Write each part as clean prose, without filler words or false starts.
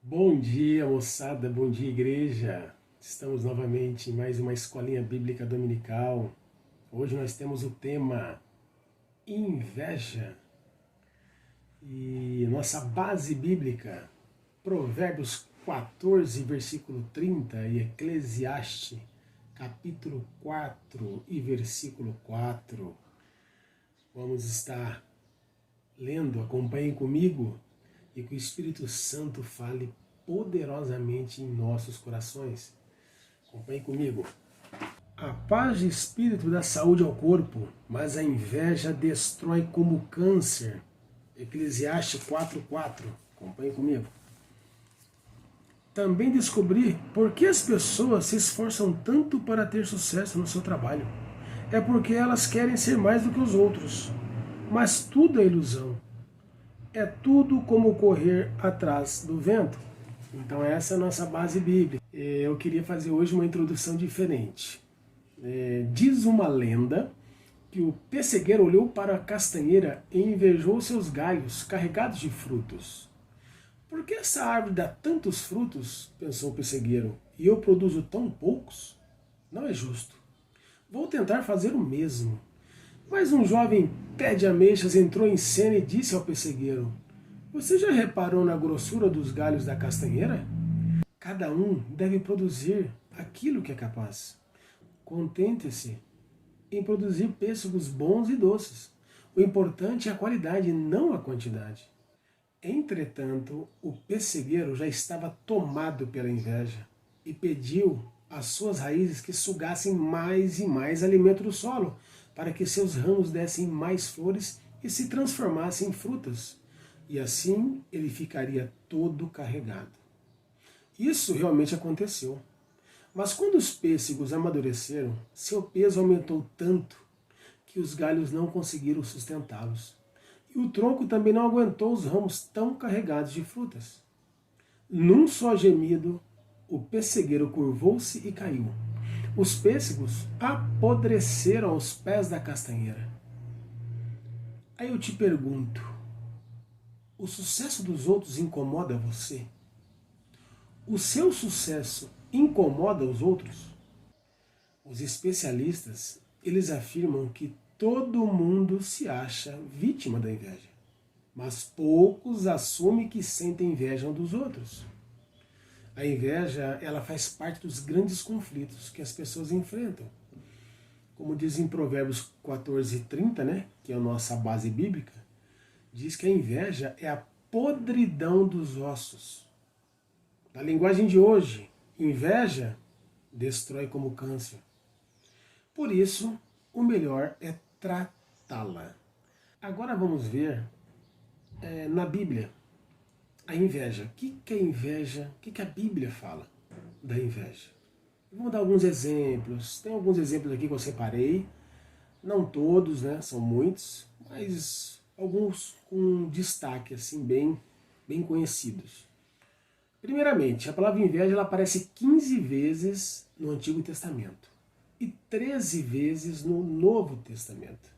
Bom dia, moçada, bom dia, igreja. Estamos novamente em mais uma escolinha bíblica dominical. Hoje nós temos o tema inveja e nossa base bíblica, Provérbios 14, versículo 30 e Eclesiastes, capítulo 4 e versículo 4. Vamos estar lendo, acompanhem comigo e que o Espírito Santo fale poderosamente em nossos corações. Acompanhe comigo. A paz de espírito dá saúde ao corpo, mas a inveja destrói como câncer. Eclesiastes 4:4. Acompanhe comigo. Também descobri por que as pessoas se esforçam tanto para ter sucesso no seu trabalho. É porque elas querem ser mais do que os outros. Mas tudo é ilusão. É tudo como correr atrás do vento. Então essa é a nossa base bíblica. Eu queria fazer hoje uma introdução diferente. Diz uma lenda que o pessegueiro olhou para a castanheira e invejou seus galhos carregados de frutos. Por que essa árvore dá tantos frutos? Pensou o pessegueiro, e eu produzo tão poucos? Não é justo. Vou tentar fazer o mesmo. Mas um jovem pé de ameixas entrou em cena e disse ao pessegueiro: Você já reparou na grossura dos galhos da castanheira? Cada um deve produzir aquilo que é capaz. Contente-se em produzir pêssegos bons e doces. O importante é a qualidade, não a quantidade. Entretanto, o pessegueiro já estava tomado pela inveja e pediu às suas raízes que sugassem mais e mais alimento do solo, para que seus ramos dessem mais flores e se transformassem em frutas. E assim ele ficaria todo carregado. Isso realmente aconteceu. Mas quando os pêssegos amadureceram, seu peso aumentou tanto que os galhos não conseguiram sustentá-los. E o tronco também não aguentou os ramos tão carregados de frutas. Num só gemido, o pessegueiro curvou-se e caiu. Os pêssegos apodreceram aos pés da castanheira. Aí eu te pergunto, o sucesso dos outros incomoda você? O seu sucesso incomoda os outros? Os especialistas, eles afirmam que todo mundo se acha vítima da inveja, mas poucos assumem que sentem inveja um dos outros. A inveja, ela faz parte dos grandes conflitos que as pessoas enfrentam. Como diz em Provérbios 14:30, né, que é a nossa base bíblica, diz que a inveja é a podridão dos ossos. Na linguagem de hoje, inveja destrói como câncer. Por isso, o melhor é tratá-la. Agora vamos ver na Bíblia a inveja. O que é inveja? O que a Bíblia fala da inveja? Vamos dar alguns exemplos. Tem alguns exemplos aqui que eu separei. Não todos, né? São muitos, mas alguns com destaque assim bem conhecidos. Primeiramente, a palavra inveja ela aparece 15 vezes no Antigo Testamento e 13 vezes no Novo Testamento.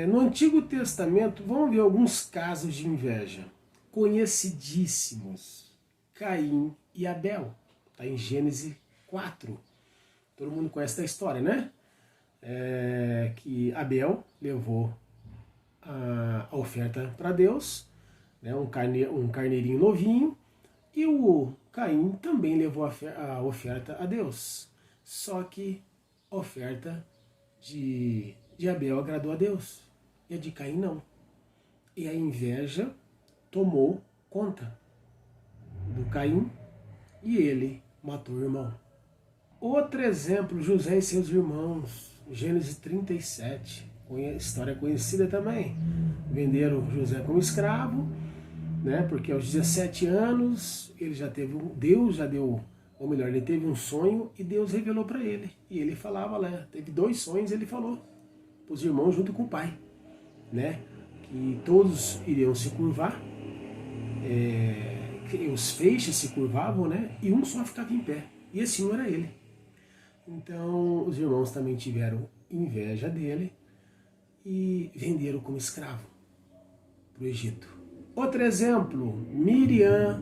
No Antigo Testamento, vamos ver alguns casos de inveja conhecidíssimos. Caim e Abel, está em Gênesis 4. Todo mundo conhece a história, né? Que Abel levou a oferta para Deus, né? um carneirinho novinho, e o Caim também levou a oferta a Deus. Só que a oferta de Abel agradou a Deus, e a de Caim não. E a inveja tomou conta do Caim e ele matou o irmão. Outro exemplo, José e seus irmãos, Gênesis 37, história conhecida também. Venderam José como escravo, né, porque aos 17 anos ele já teve, Deus já deu, ou melhor, ele teve um sonho e Deus revelou para ele. E ele falava lá, teve 2 sonhos, ele falou para os irmãos junto com o pai, né, que todos iriam se curvar, que os feixes se curvavam, né, e um só ficava em pé, e esse um era ele. Então os irmãos também tiveram inveja dele e venderam como escravo para o Egito. Outro exemplo, Miriam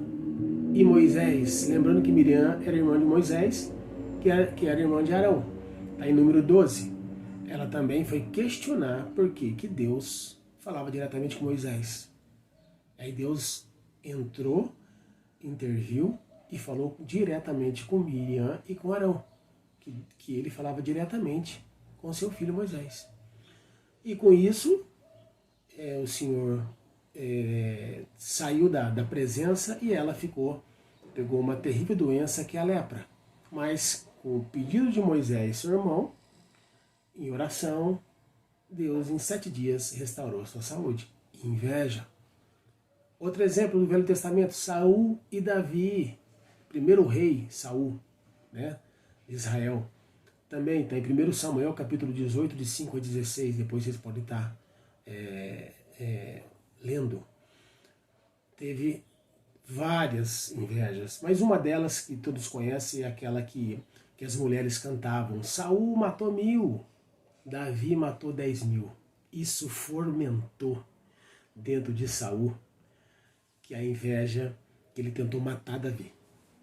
e Moisés. Lembrando que Miriam era irmã de Moisés, que era irmã de Arão. Está em número 12. Ela também foi questionar por que Deus falava diretamente com Moisés. Aí Deus entrou, interviu e falou diretamente com Miriam e com Arão, que ele falava diretamente com seu filho Moisés. E com isso, o Senhor saiu da presença e ela pegou uma terrível doença que é a lepra. Mas com o pedido de Moisés, seu irmão, em oração, Deus em 7 dias restaurou sua saúde. Inveja. Outro exemplo do Velho Testamento, Saul e Davi, primeiro rei Saul, né, Israel. Também está em 1 Samuel, capítulo 18, de 5 a 16, depois vocês podem estar lendo. Teve várias invejas, mas uma delas que todos conhecem é aquela que as mulheres cantavam: Saul matou 1000, Davi matou 10.000. Isso fomentou dentro de Saul que a inveja, que ele tentou matar Davi.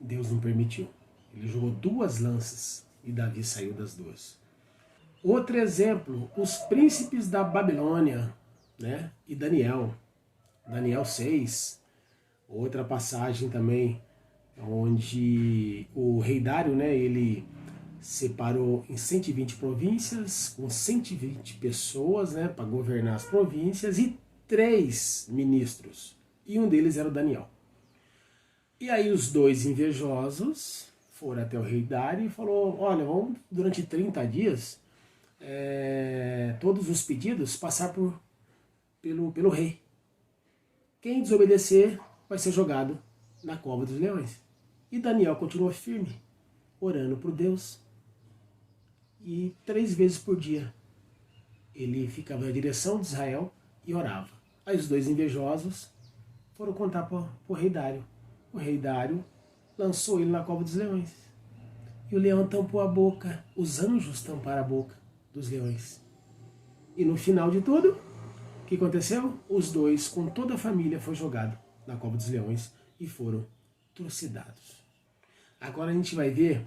Deus não permitiu. Ele jogou 2 lanças e Davi saiu das 2. Outro exemplo, os príncipes da Babilônia, né? E Daniel 6. Outra passagem também, onde o rei Dário, né, ele separou em 120 províncias, com 120 pessoas, né, para governar as províncias, e 3 ministros. E um deles era o Daniel. E aí os 2 invejosos foram até o rei Dário e falou: olha, vamos durante 30 dias, todos os pedidos passar pelo rei. Quem desobedecer vai ser jogado na cova dos leões. E Daniel continuou firme, orando por Deus. E 3 vezes por dia ele ficava na direção de Israel e orava. Aí os 2 invejosos foram contar para o rei Dário. O rei Dário lançou ele na cova dos leões. E o leão tampou a boca, os anjos tamparam a boca dos leões. E no final de tudo, o que aconteceu? Os 2, com toda a família, foi jogado na cova dos leões e foram trucidados. Agora a gente vai ver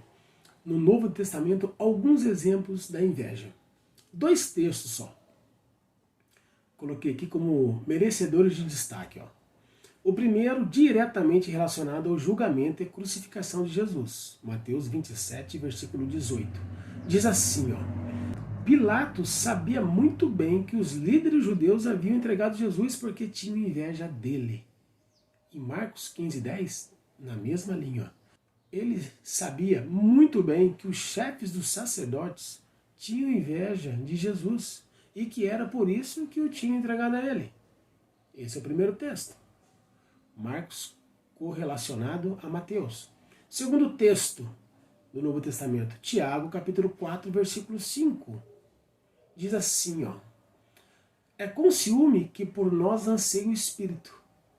no Novo Testamento alguns exemplos da inveja. 2 textos só. Coloquei aqui como merecedores de destaque. O primeiro, diretamente relacionado ao julgamento e crucificação de Jesus. Mateus 27, versículo 18. Diz assim, Pilatos sabia muito bem que os líderes judeus haviam entregado Jesus porque tinham inveja dele. Em Marcos 15, 10, na mesma linha. Ele sabia muito bem que os chefes dos sacerdotes tinham inveja de Jesus e que era por isso que o tinham entregado a ele. Esse é o primeiro texto. Marcos correlacionado a Mateus. Segundo texto do Novo Testamento, Tiago, capítulo 4, versículo 5. Diz assim, é com ciúme que por nós anseia o Espírito,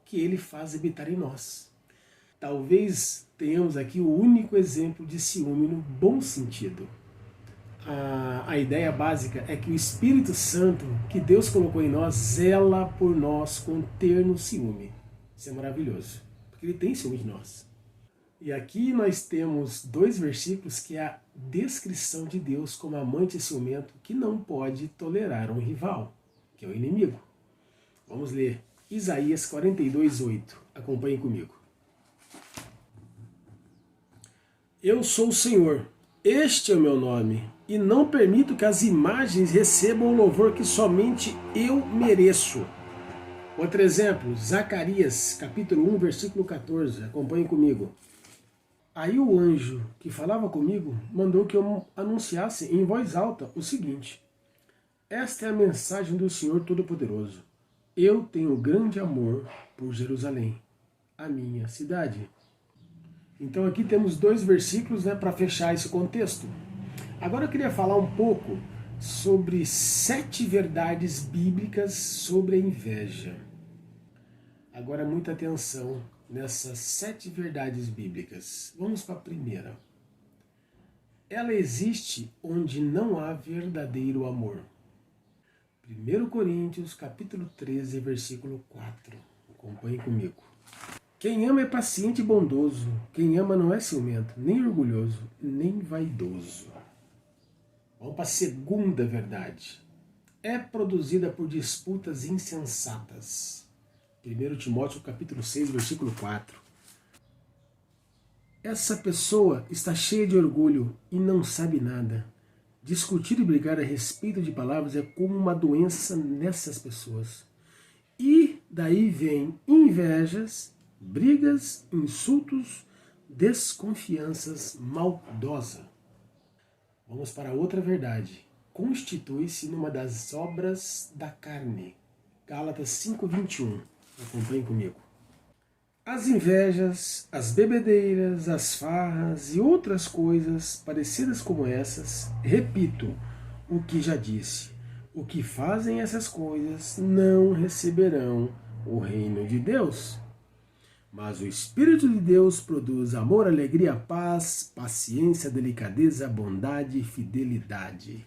que ele faz habitar em nós. Talvez tenhamos aqui o único exemplo de ciúme no bom sentido. A ideia básica é que o Espírito Santo, que Deus colocou em nós, zela por nós com terno ciúme. Isso é maravilhoso, porque ele tem ciúme de nós. E aqui nós temos 2 versículos que é a descrição de Deus como amante ciumento que não pode tolerar um rival, que é o inimigo. Vamos ler Isaías 42, 8. Acompanhem comigo. Eu sou o Senhor, este é o meu nome, e não permito que as imagens recebam o louvor que somente eu mereço. Outro exemplo, Zacarias, capítulo 1, versículo 14. Acompanhem comigo. Aí o anjo que falava comigo mandou que eu anunciasse em voz alta o seguinte: esta é a mensagem do Senhor Todo-Poderoso. Eu tenho grande amor por Jerusalém, a minha cidade. Então aqui temos 2 versículos, né, para fechar esse contexto. Agora eu queria falar um pouco sobre 7 verdades bíblicas sobre a inveja. Agora muita atenção nessas 7 verdades bíblicas. Vamos para a primeira. Ela existe onde não há verdadeiro amor. 1 Coríntios, capítulo 13, versículo 4. Acompanhe comigo. Quem ama é paciente e bondoso. Quem ama não é ciumento, nem orgulhoso, nem vaidoso. Vamos para a segunda verdade. É produzida por disputas insensatas. 1 Timóteo capítulo 6, versículo 4. Essa pessoa está cheia de orgulho e não sabe nada. Discutir e brigar a respeito de palavras é como uma doença nessas pessoas. E daí vem invejas, brigas, insultos, desconfianças maldosa. Vamos para outra verdade. Constitui-se numa das obras da carne. Gálatas 5:21. Acompanhe comigo. As invejas, as bebedeiras, as farras e outras coisas parecidas como essas, repito o que já disse, o que fazem essas coisas não receberão o reino de Deus. Mas o Espírito de Deus produz amor, alegria, paz, paciência, delicadeza, bondade e fidelidade.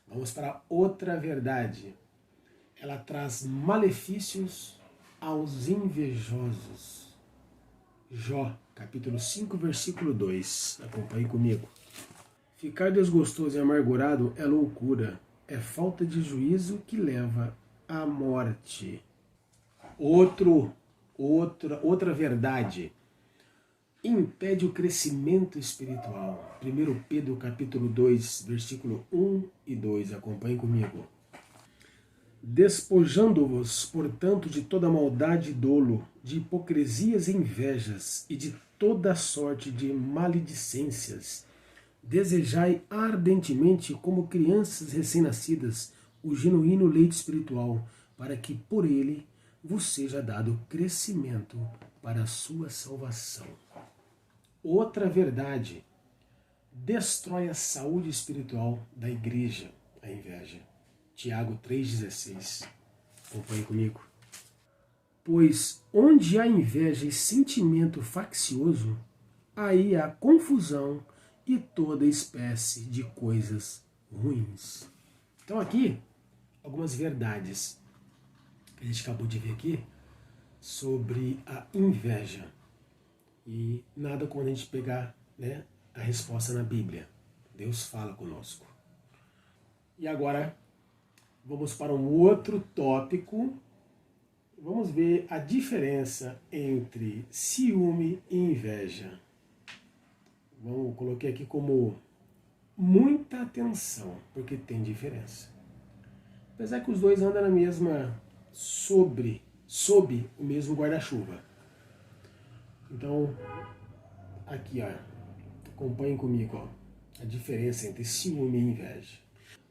Vamos para outra verdade. Ela traz malefícios aos invejosos. Jó, capítulo 5, versículo 2. Acompanhe comigo. Ficar desgostoso e amargurado é loucura, é falta de juízo que leva à morte. Outra verdade. Impede o crescimento espiritual. 1 Pedro capítulo 2, versículo 1 e 2. Acompanhe comigo. Despojando-vos, portanto, de toda maldade e dolo, de hipocrisias e invejas, e de toda sorte de maledicências, desejai ardentemente, como crianças recém-nascidas, o genuíno leite espiritual, para que por ele vos seja dado crescimento para a sua salvação. Outra verdade. Destrói a saúde espiritual da igreja, a inveja. Tiago 3,16. Acompanhe comigo. Pois onde há inveja e sentimento faccioso, aí há confusão e toda espécie de coisas ruins. Então aqui, algumas verdades que a gente acabou de ver aqui sobre a inveja. E nada como a gente pegar, a resposta na Bíblia. Deus fala conosco. E agora vamos para um outro tópico. Vamos ver a diferença entre ciúme e inveja. Coloquei aqui como muita atenção, porque tem diferença. Apesar que os dois andam na mesma, sob o mesmo guarda-chuva. Então, aqui, acompanhem comigo, a diferença entre ciúme e inveja.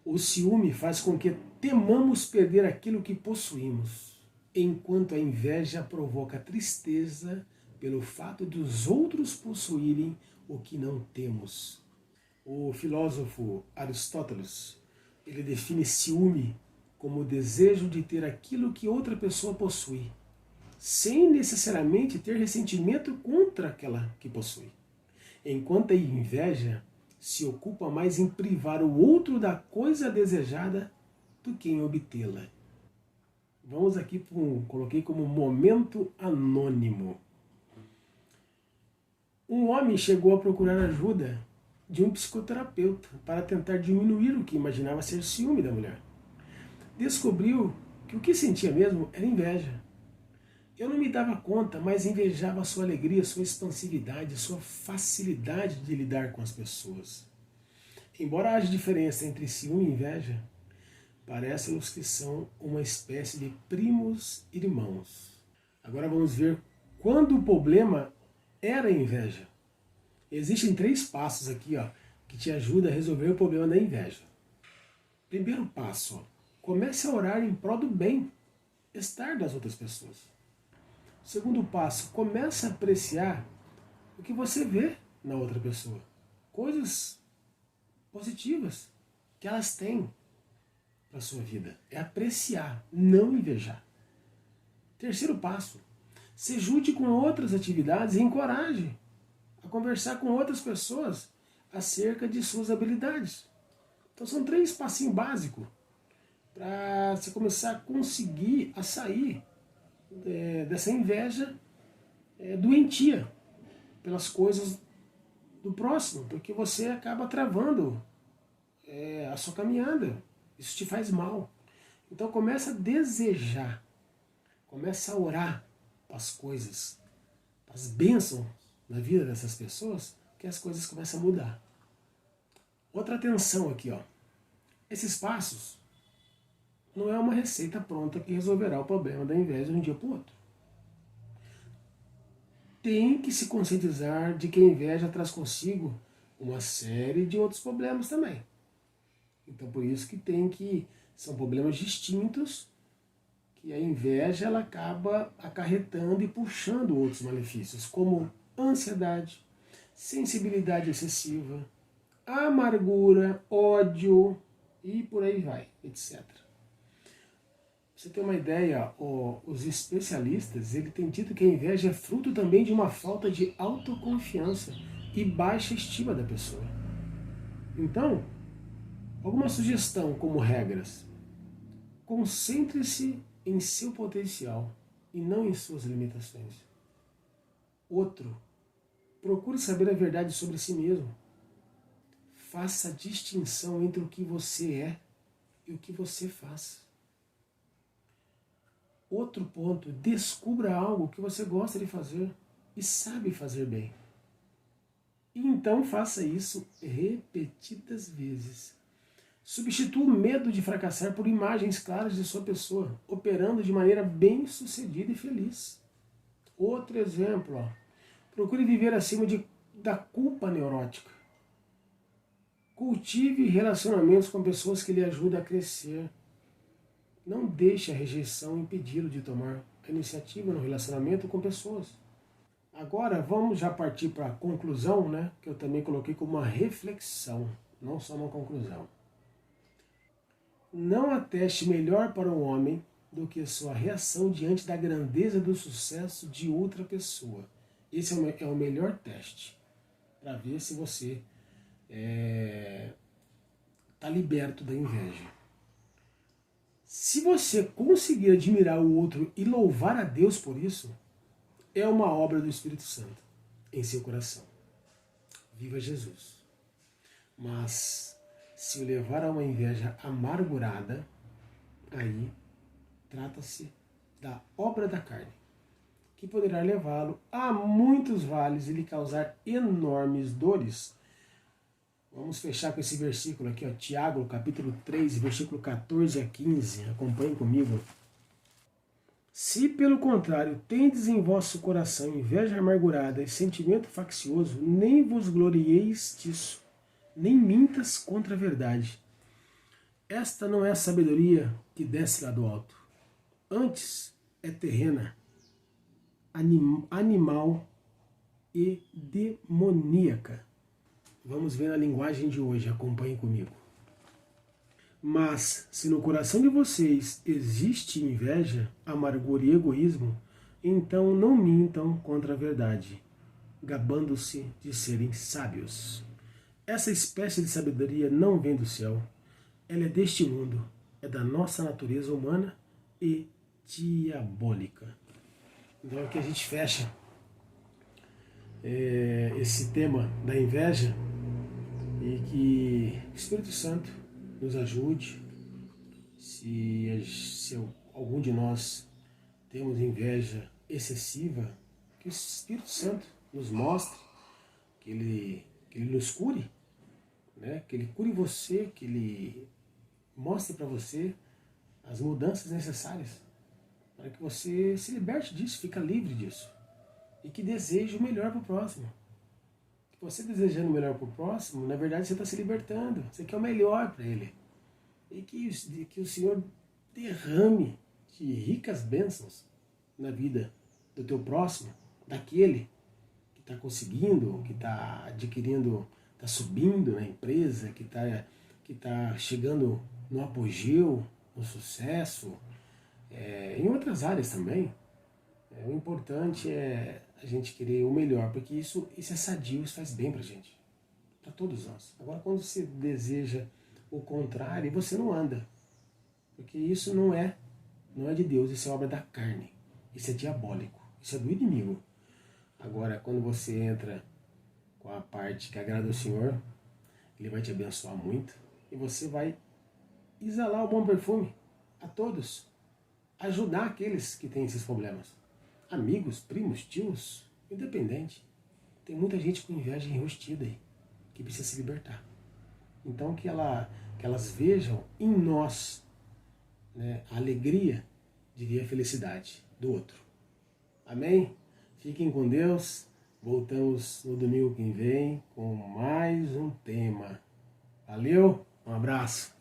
O ciúme faz com que temamos perder aquilo que possuímos, enquanto a inveja provoca tristeza pelo fato dos outros possuírem o que não temos. O filósofo Aristóteles, ele define ciúme como o desejo de ter aquilo que outra pessoa possui, sem necessariamente ter ressentimento contra aquela que possui. Enquanto a inveja se ocupa mais em privar o outro da coisa desejada do que em obtê-la. Vamos aqui coloquei como momento anônimo. Um homem chegou a procurar ajuda de um psicoterapeuta para tentar diminuir o que imaginava ser ciúme da mulher. Descobriu que o que sentia mesmo era inveja. Eu não me dava conta, mas invejava a sua alegria, sua expansividade, sua facilidade de lidar com as pessoas. Embora haja diferença entre ciúme e inveja, parece-nos que são uma espécie de primos irmãos. Agora vamos ver quando o problema era a inveja. Existem 3 passos aqui que te ajudam a resolver o problema da inveja. Primeiro passo, comece a orar em prol do bem-estar das outras pessoas. Segundo passo, comece a apreciar o que você vê na outra pessoa. Coisas positivas que elas têm para a sua vida. É apreciar, não invejar. Terceiro passo, se junte com outras atividades e encoraje a conversar com outras pessoas acerca de suas habilidades. Então são 3 passinhos básicos para você começar a conseguir a sair dessa inveja doentia pelas coisas do próximo, porque você acaba travando a sua caminhada. Isso te faz mal. Então começa a desejar, começa a orar para as coisas, para as bênçãos na vida dessas pessoas, que as coisas começam a mudar. Outra atenção aqui, ó. Esses passos não é uma receita pronta que resolverá o problema da inveja de um dia para o outro. Tem que se conscientizar de que a inveja traz consigo uma série de outros problemas também. Então por isso que são problemas distintos, que a inveja ela acaba acarretando e puxando outros malefícios, como ansiedade, sensibilidade excessiva, amargura, ódio e por aí vai, etc. Pra você ter uma ideia, os especialistas têm dito que a inveja é fruto também de uma falta de autoconfiança e baixa estima da pessoa. Então, alguma sugestão como regras: concentre-se em seu potencial e não em suas limitações. Outro, procure saber a verdade sobre si mesmo. Faça a distinção entre o que você é e o que você faz. Outro ponto, descubra algo que você gosta de fazer e sabe fazer bem. E então faça isso repetidas vezes. Substitua o medo de fracassar por imagens claras de sua pessoa, operando de maneira bem sucedida e feliz. Outro exemplo, ó. Procure viver acima da culpa neurótica. Cultive relacionamentos com pessoas que lhe ajudem a crescer. Não deixe a rejeição impedi-lo de tomar a iniciativa no relacionamento com pessoas. Agora vamos já partir para a conclusão, né? Que eu também coloquei como uma reflexão, não só uma conclusão. Não ateste melhor para um homem do que sua reação diante da grandeza do sucesso de outra pessoa. Esse é o melhor teste para ver se você está liberto da inveja. Se você conseguir admirar o outro e louvar a Deus por isso, é uma obra do Espírito Santo em seu coração. Viva Jesus! Mas se o levar a uma inveja amargurada, aí trata-se da obra da carne, que poderá levá-lo a muitos vales e lhe causar enormes dores. Vamos fechar com esse versículo aqui, ó, Tiago, capítulo 3, versículo 14 a 15. Acompanhe comigo. Se, pelo contrário, tendes em vosso coração inveja amargurada e sentimento faccioso, nem vos glorieis disso, nem mintas contra a verdade. Esta não é a sabedoria que desce lá do alto. Antes é terrena, animal e demoníaca. Vamos ver na linguagem de hoje, acompanhem comigo. Mas, se no coração de vocês existe inveja, amargura e egoísmo, então não mintam contra a verdade, gabando-se de serem sábios. Essa espécie de sabedoria não vem do céu, ela é deste mundo, é da nossa natureza humana e diabólica. Então aqui a gente fecha esse tema da inveja e que o Espírito Santo nos ajude. Se algum de nós temos inveja excessiva, que o Espírito Santo nos mostre, que ele nos cure, né? Que ele cure você, que ele mostre para você as mudanças necessárias para que você se liberte disso, fique livre disso e que deseje o melhor para o próximo. Você desejando o melhor para o próximo, na verdade você está se libertando, você quer o melhor para ele. E que o Senhor derrame de ricas bênçãos na vida do teu próximo, daquele que está conseguindo, que está adquirindo, está subindo na empresa, que está chegando no apogeu, no sucesso, em outras áreas também. O importante é a gente querer o melhor, porque isso é sadio, isso faz bem pra gente, para todos nós. Agora, quando você deseja o contrário, você não anda, porque isso não é de Deus, isso é obra da carne, isso é diabólico, isso é do inimigo. Agora, quando você entra com a parte que agrada o Senhor, Ele vai te abençoar muito e você vai exalar o bom perfume a todos, ajudar aqueles que têm esses problemas. Amigos, primos, tios, independente. Tem muita gente com inveja enrustida aí, que precisa se libertar. Então que elas vejam em nós, né, a alegria de ver a felicidade do outro. Amém? Fiquem com Deus. Voltamos no domingo que vem com mais um tema. Valeu, um abraço.